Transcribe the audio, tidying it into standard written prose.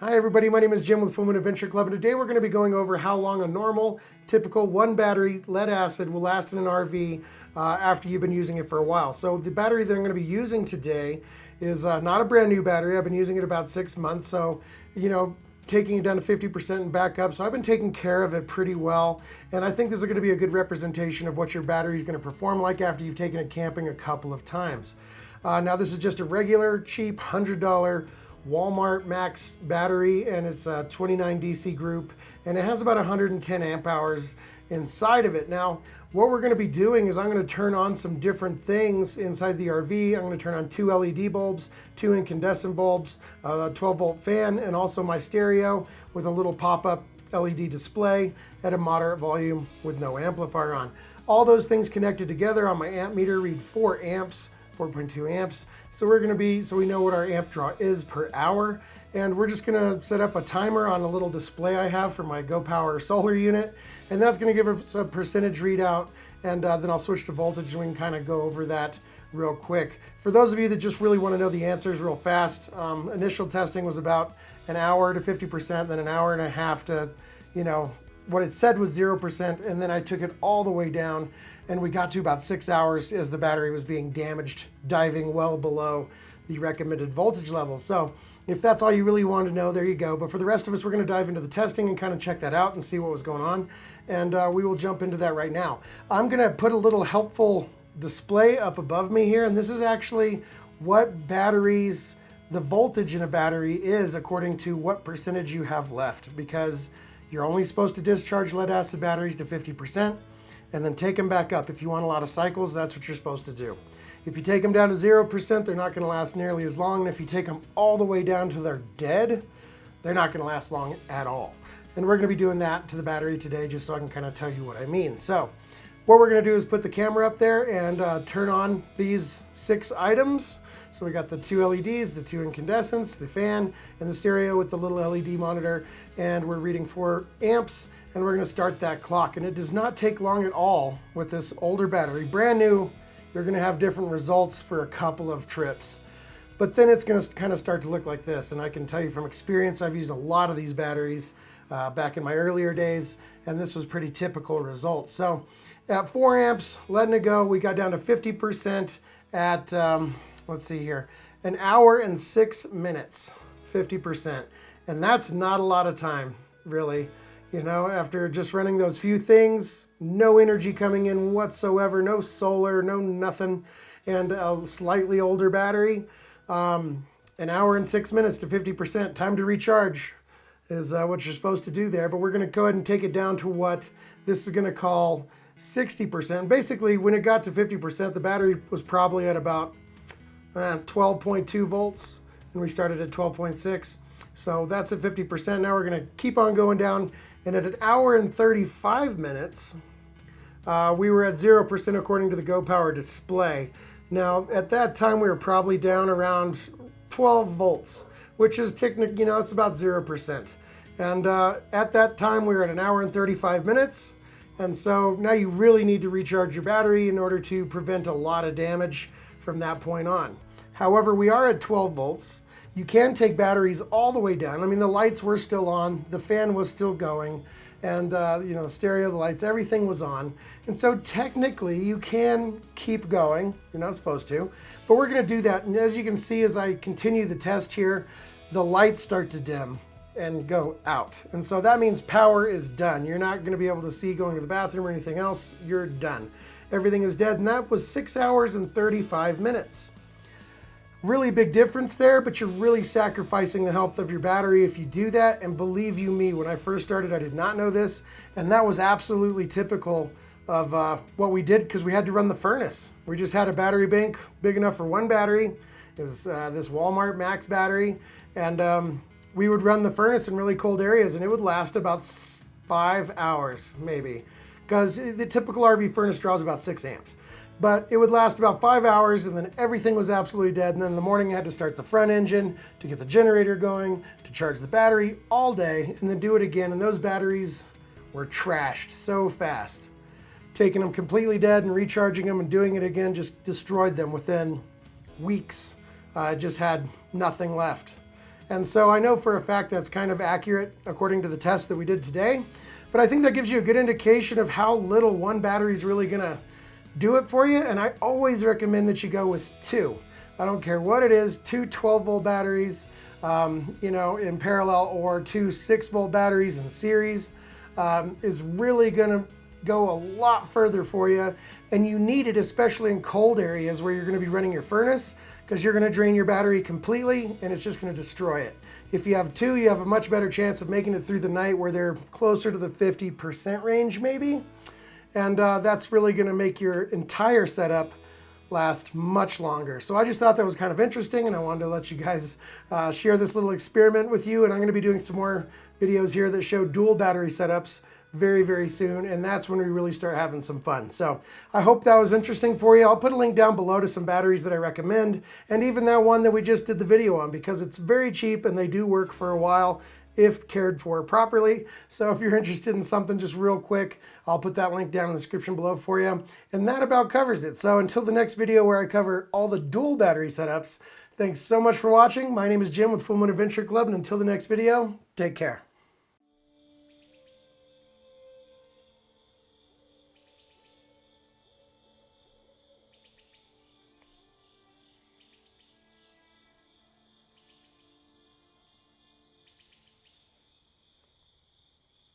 Hi everybody, my name is Jim with Full Moon Adventure Club, and today we're going to be going over how long a normal, typical one battery lead acid will last in an RV after you've been using it for a while. So the battery that I'm going to be using today is not a brand new battery. I've been using it about 6 months, so taking it down to 50% and back up. So I've been taking care of it pretty well, and I think this is going to be a good representation of what your battery is going to perform like after you've taken it camping a couple of times. Now this is just a regular, cheap, $100 Walmart Max battery, and it's a 29 DC group, and it has about 110 amp hours inside of it. Now, what we're going to be doing is I'm going to turn on some different things inside the RV. I'm going to turn on 2 LED bulbs, 2 incandescent bulbs, a 12-volt fan, and also my stereo with a little pop-up LED display at a moderate volume with no amplifier on. All those things connected together on my amp meter read 4 amps. 4.2 amps. So we know what our amp draw is per hour, and we're just gonna set up a timer on a little display I have for my GoPower solar unit, and that's gonna give us a percentage readout, and then I'll switch to voltage and we can kind of go over that real quick. For those of you that just really want to know the answers real fast, initial testing was about an hour to 50%, then an hour and a half to, what it said was 0%, and then I took it all the way down, and we got to about 6 hours as the battery was being damaged, diving well below the recommended voltage level. So if that's all you really want to know, there you go. But for the rest of us, we're going to dive into the testing and kind of check that out and see what was going on, and we will jump into that right now. I'm going to put a little helpful display up above me here, and this is actually what batteries, the voltage in a battery is according to what percentage you have left, because you're only supposed to discharge lead acid batteries to 50% and then take them back up. If you want a lot of cycles, that's what you're supposed to do. If you take them down to 0%, they're not going to last nearly as long. And if you take them all the way down to they're dead, they're not going to last long at all. And we're going to be doing that to the battery today, just so I can kind of tell you what I mean. So what we're going to do is put the camera up there and turn on these 6 items. So we got the 2 LEDs, the 2 incandescents, the fan, and the stereo with the little LED monitor, and we're reading 4 amps, and we're going to start that clock. And it does not take long at all with this older battery. Brand new, you're going to have different results for a couple of trips. But then it's going to kind of start to look like this, and I can tell you from experience, I've used a lot of these batteries back in my earlier days, and this was pretty typical results. So at 4 amps, letting it go, we got down to 50% at let's see here, an hour and 6 minutes, 50%. And that's not a lot of time, really. After just running those few things, no energy coming in whatsoever, no solar, no nothing, and a slightly older battery, an hour and 6 minutes to 50%. Time to recharge is what you're supposed to do there. But we're going to go ahead and take it down to what this is going to call 60%. Basically, when it got to 50%, the battery was probably at about 12.2 volts, and we started at 12.6. So that's at 50%. Now we're going to keep on going down, and at an hour and 35 minutes, we were at 0% according to the GoPower display. Now at that time, we were probably down around 12 volts, which is technically, it's about 0%. And at that time, we were at an hour and 35 minutes. And so now you really need to recharge your battery in order to prevent a lot of damage from that point on. However, we are at 12 volts. You can take batteries all the way down. I mean, the lights were still on, the fan was still going, and the stereo, the lights, everything was on. And so technically you can keep going. You're not supposed to, but we're going to do that. And as you can see, as I continue the test here, the lights start to dim and go out. And so that means power is done. You're not going to be able to see going to the bathroom or anything else. You're done. Everything is dead, and that was 6 hours and 35 minutes. Really big difference there, but you're really sacrificing the health of your battery if you do that. And believe you me, when I first started, I did not know this, and that was absolutely typical of what we did, because we had to run the furnace. We just had a battery bank big enough for one battery. It was this Walmart Max battery, and we would run the furnace in really cold areas, and it would last about 5 hours maybe, because the typical RV furnace draws about 6 amps. But it would last about 5 hours, and then everything was absolutely dead. And then in the morning, I had to start the front engine to get the generator going, to charge the battery all day, and then do it again. And those batteries were trashed so fast. Taking them completely dead and recharging them and doing it again just destroyed them within weeks. I just had nothing left. And so I know for a fact that's kind of accurate according to the test that we did today. But I think that gives you a good indication of how little one battery is really gonna do it for you. And I always recommend that you go with two. I don't care what it is, two 12-volt batteries, you know, in parallel, or two 6-volt batteries in series is really gonna go a lot further for you. And you need it especially in cold areas where you're gonna be running your furnace, because you're gonna drain your battery completely and it's just gonna destroy it. If you have two, you have a much better chance of making it through the night where they're closer to the 50% range maybe. And that's really gonna make your entire setup last much longer. So I just thought that was kind of interesting, and I wanted to let you guys share this little experiment with you. And I'm gonna be doing some more videos here that show dual battery setups very, very soon, and that's when we really start having some fun. So I hope that was interesting for you. I'll put a link down below to some batteries that I recommend, and even that one that we just did the video on, because it's very cheap and they do work for a while if cared for properly. So if you're interested in something just real quick, I'll put that link down in the description below for you. And that about covers it. So until the next video where I cover all the dual battery setups, thanks so much for watching. My name is Jim with Full Moon Adventure Club, and until the next video, take care.